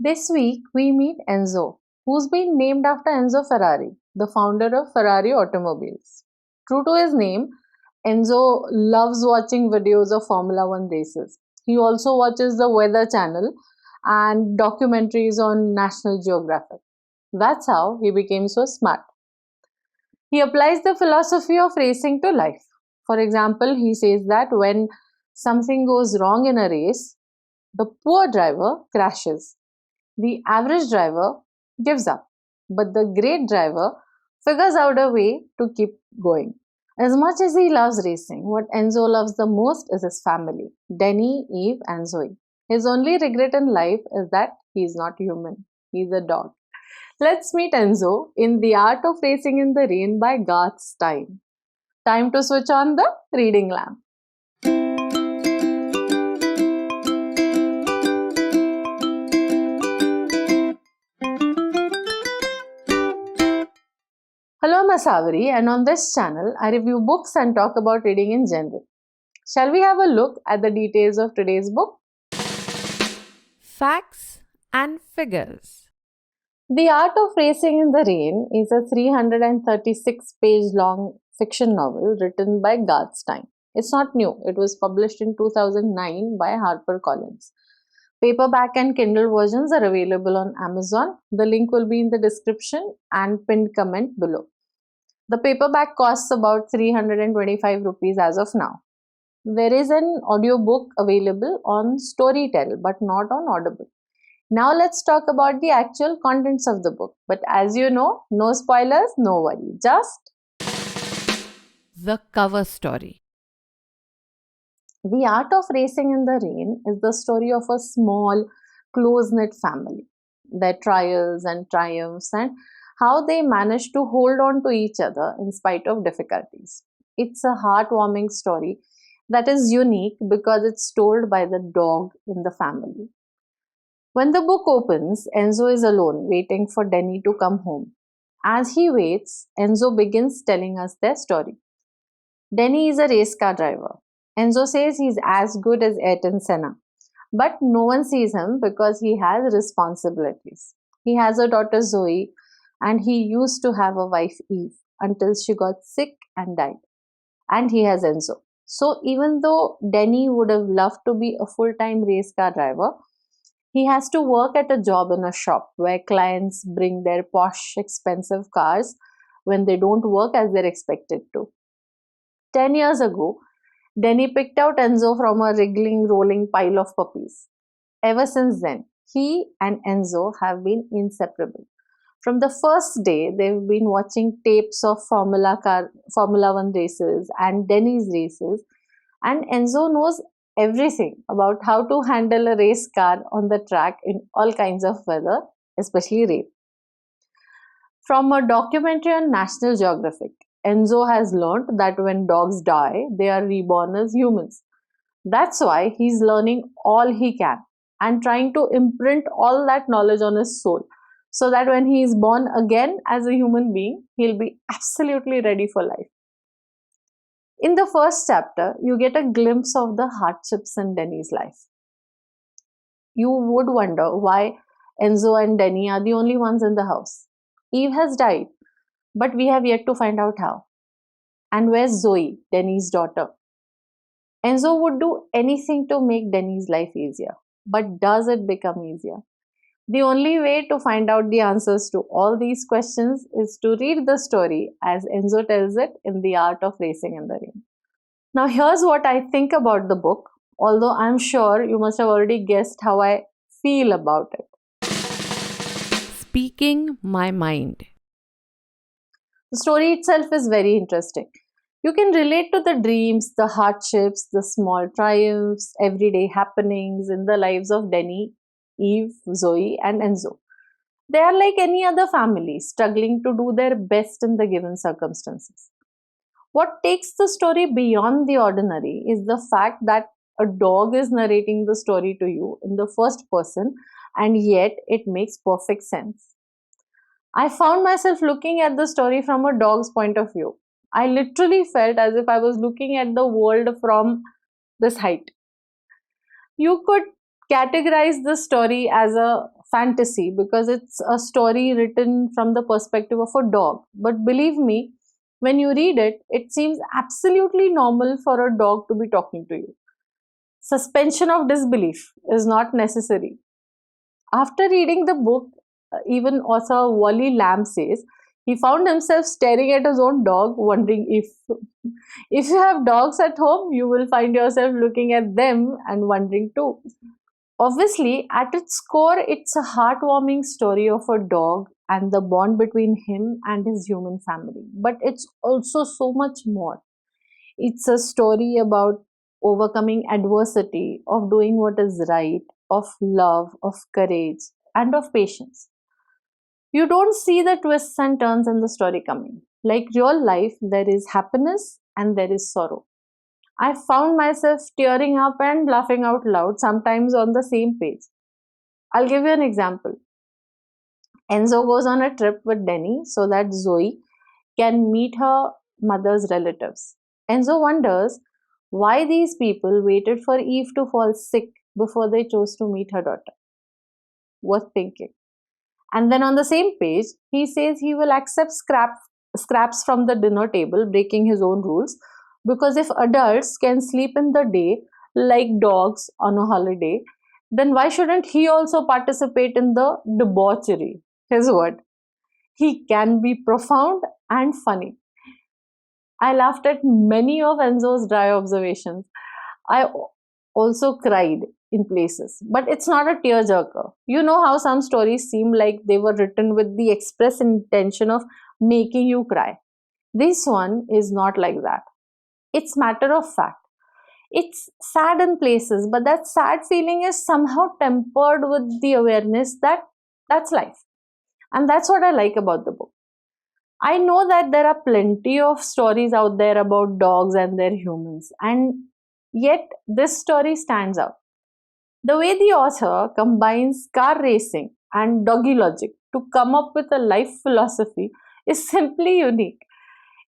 This week we meet Enzo, who's been named after Enzo Ferrari, the founder of Ferrari Automobiles. True to his name, Enzo loves watching videos of Formula One races. He also watches the Weather Channel and documentaries on National Geographic. That's how he became so smart. He applies the philosophy of racing to life. For example, he says that when something goes wrong in a race, the poor driver crashes, the average driver gives up, but the great driver figures out a way to keep going. As much as he loves racing, what Enzo loves the most is his family, Denny, Eve, and Zoe. His only regret in life is that he's not human, he's a dog. Let's meet Enzo in The Art of Racing in the Rain by Garth Stein. Time to switch on the reading lamp. Hello, I'm Asaveri, and on this channel, I review books and talk about reading in general. Shall we have a look at the details of today's book? Facts and figures. The Art of Racing in the Rain is a 336-page long fiction novel written by Garth Stein. It's not new. It was published in 2009 by HarperCollins. Paperback and Kindle versions are available on Amazon. The link will be in the description and pinned comment below. The paperback costs about 325 rupees as of now. There is an audiobook available on Storytel but not on Audible. Now let's talk about the actual contents of the book. But as you know, no spoilers, no worry. Just The cover story. The Art of Racing in the Rain is the story of a small, close-knit family, their trials and triumphs, and how they manage to hold on to each other in spite of difficulties. It's a heartwarming story that is unique because it's told by the dog in the family. When the book opens, Enzo is alone, waiting for Denny to come home. As he waits, Enzo begins telling us their story. Denny is a race car driver. Enzo says he's as good as Ayrton Senna, but no one sees him because he has responsibilities. He has a daughter Zoe, and he used to have a wife Eve until she got sick and died. And he has Enzo. So even though Denny would have loved to be a full-time race car driver, he has to work at a job in a shop where clients bring their posh, expensive cars when they don't work as they're expected to. 10 years ago, Denny picked out Enzo from a wriggling, rolling pile of puppies. Ever since then, he and Enzo have been inseparable. From the first day, they've been watching tapes of Formula One races and Denny's races, and Enzo knows everything about how to handle a race car on the track in all kinds of weather, especially rain. From a documentary on National Geographic, Enzo has learned that when dogs die, they are reborn as humans. That's why he's learning all he can and trying to imprint all that knowledge on his soul, so that when he is born again as a human being, he'll be absolutely ready for life. In the first chapter, you get a glimpse of the hardships in Denny's life. You would wonder why Enzo and Denny are the only ones in the house. Eve has died, but we have yet to find out how. And where's Zoe, Denny's daughter? Enzo would do anything to make Denny's life easier. But does it become easier? The only way to find out the answers to all these questions is to read the story as Enzo tells it in The Art of Racing in the Rain. Now here's what I think about the book, although I'm sure you must have already guessed how I feel about it. Speaking my mind. The story itself is very interesting. You can relate to the dreams, the hardships, the small triumphs, everyday happenings in the lives of Denny, Eve, Zoe, and Enzo. They are like any other family, struggling to do their best in the given circumstances. What takes the story beyond the ordinary is the fact that a dog is narrating the story to you in the first person, and yet it makes perfect sense. I found myself looking at the story from a dog's point of view. I literally felt as if I was looking at the world from this height. You could categorize the story as a fantasy because it's a story written from the perspective of a dog. But believe me, when you read it, it seems absolutely normal for a dog to be talking to you. Suspension of disbelief is not necessary. After reading the book, even author Wally Lamb says he found himself staring at his own dog, wondering if you have dogs at home, you will find yourself looking at them and wondering too. Obviously, at its core, it's a heartwarming story of a dog and the bond between him and his human family. But it's also so much more. It's a story about overcoming adversity, of doing what is right, of love, of courage, and of patience. You don't see the twists and turns in the story coming. Like real life, there is happiness and there is sorrow. I found myself tearing up and laughing out loud, sometimes on the same page. I'll give you an example. Enzo goes on a trip with Denny so that Zoe can meet her mother's relatives. Enzo wonders why these people waited for Eve to fall sick before they chose to meet her daughter. Worth thinking. And then on the same page, he says he will accept scraps from the dinner table, breaking his own rules, because if adults can sleep in the day like dogs on a holiday, then why shouldn't he also participate in the debauchery? His word. He can be profound and funny. I laughed at many of Enzo's dry observations. I also cried in places, but it's not a tearjerker. You know how some stories seem like they were written with the express intention of making you cry. This one is not like that. It's matter of fact. It's sad in places, but that sad feeling is somehow tempered with the awareness that that's life. And that's what I like about the book. I know that there are plenty of stories out there about dogs and their humans, and yet this story stands out. The way the author combines car racing and doggy logic to come up with a life philosophy is simply unique.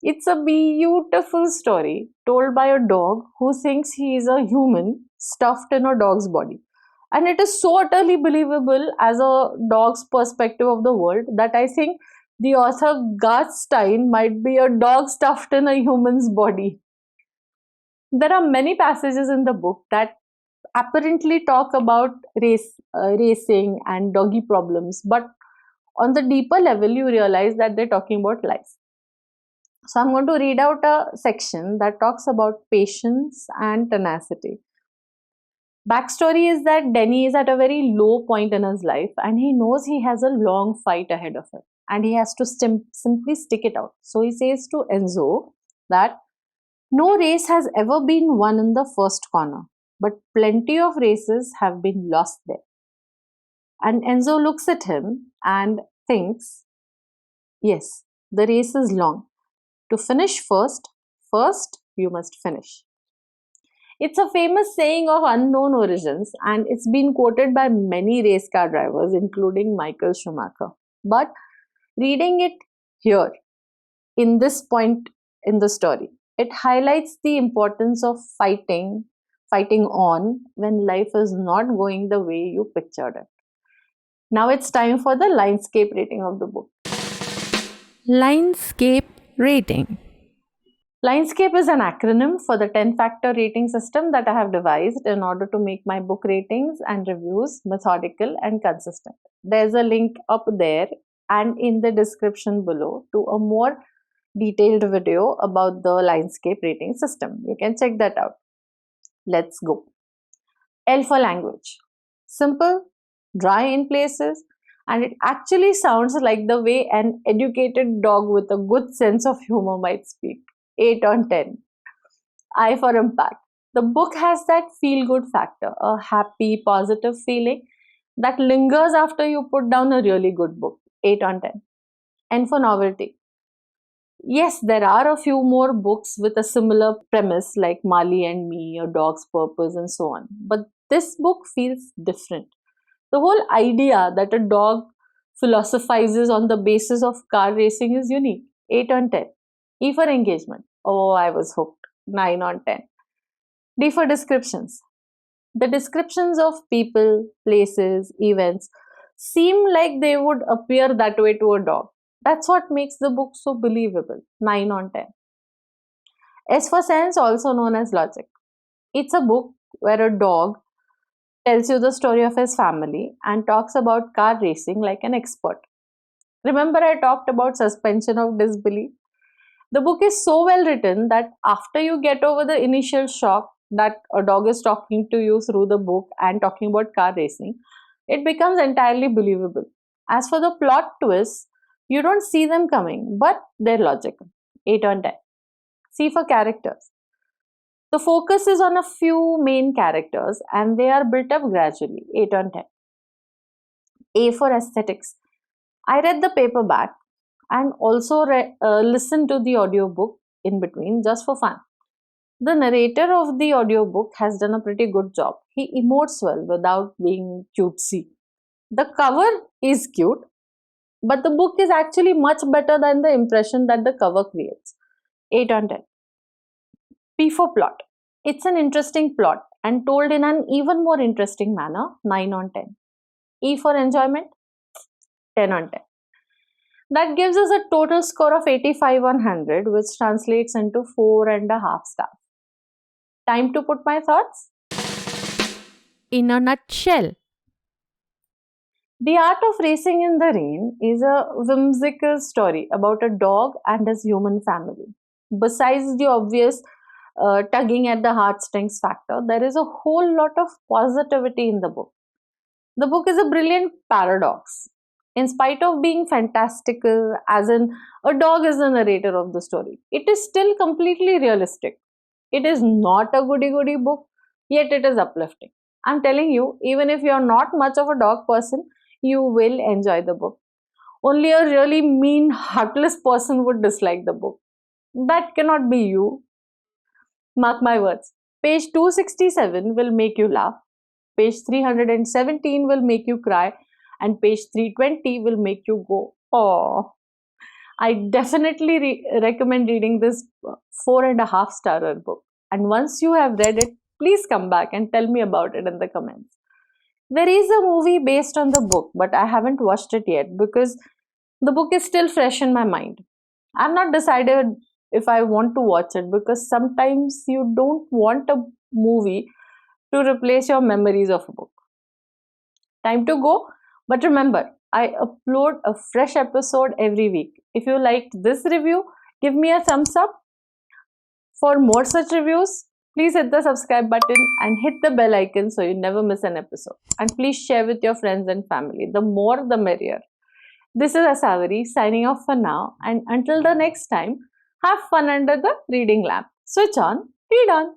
It's a beautiful story told by a dog who thinks he is a human stuffed in a dog's body. And it is so utterly believable as a dog's perspective of the world that I think the author Garth Stein might be a dog stuffed in a human's body. There are many passages in the book that apparently talk about racing and doggy problems, but on the deeper level, you realize that they're talking about life. So, I'm going to read out a section that talks about patience and tenacity. Backstory is that Denny is at a very low point in his life and he knows he has a long fight ahead of him and he has to simply stick it out. So, he says to Enzo that no race has ever been won in the first corner, but plenty of races have been lost there. And Enzo looks at him and thinks, yes, the race is long. To finish first you must finish. It's a famous saying of unknown origins and it's been quoted by many race car drivers, including Michael Schumacher. But reading it here, in this point in the story, it highlights the importance of fighting on when life is not going the way you pictured it. Now it's time for the LINEDSCAPE rating of the book. LINEDSCAPE Rating. LINEDSCAPE is an acronym for the 10-factor rating system that I have devised in order to make my book ratings and reviews methodical and consistent. There's a link up there and in the description below to a more detailed video about the LINEDSCAPE rating system. You can check that out. Let's go. L for language. Simple, dry in places, and it actually sounds like the way an educated dog with a good sense of humor might speak. 8 on 10. I for impact. The book has that feel good factor, a happy, positive feeling that lingers after you put down a really good book. 8 on 10. N for novelty. Yes, there are a few more books with a similar premise like Marley and Me, A Dog's Purpose, and so on. But this book feels different. The whole idea that a dog philosophizes on the basis of car racing is unique. 8 on 10. E for engagement. Oh, I was hooked. 9 on 10. D for descriptions. The descriptions of people, places, events seem like they would appear that way to a dog. That's what makes the book so believable. 9 on 10. S for Sense, also known as Logic. It's a book where a dog tells you the story of his family and talks about car racing like an expert. Remember, I talked about suspension of disbelief? The book is so well written that after you get over the initial shock that a dog is talking to you through the book and talking about car racing, it becomes entirely believable. As for the plot twists, you don't see them coming, but they're logical. 8 on 10. C for characters. The focus is on a few main characters and they are built up gradually. 8 on 10. A for aesthetics. I read the paperback and also listened to the audiobook in between just for fun. The narrator of the audiobook has done a pretty good job. He emotes well without being cutesy. The cover is cute, but the book is actually much better than the impression that the cover creates. 8 on 10. P for plot. It's an interesting plot and told in an even more interesting manner. 9 on 10. E for enjoyment. 10 on 10. That gives us a total score of 85 on 100, which translates into 4.5 stars. Time to put my thoughts. In a nutshell, The Art of Racing in the Rain is a whimsical story about a dog and his human family. Besides the obvious tugging at the heartstrings factor, there is a whole lot of positivity in the book. The book is a brilliant paradox. In spite of being fantastical, as in a dog is the narrator of the story, it is still completely realistic. It is not a goody goody book, yet it is uplifting. I'm telling you, even if you're not much of a dog person, you will enjoy the book. Only a really mean, heartless person would dislike the book. That cannot be you. Mark my words. Page 267 will make you laugh, page 317 will make you cry, and page 320 will make you go, oh. I definitely recommend reading this 4.5 star book. And once you have read it, please come back and tell me about it in the comments. There is a movie based on the book, but I haven't watched it yet because the book is still fresh in my mind. I'm not decided if I want to watch it because sometimes you don't want a movie to replace your memories of a book. Time to go, but remember, I upload a fresh episode every week. If you liked this review, give me a thumbs up. For more such reviews, please hit the subscribe button and hit the bell icon so you never miss an episode. And please share with your friends and family. The more, the merrier. This is Asavari signing off for now. And until the next time, have fun under the reading lamp. Switch on, read on.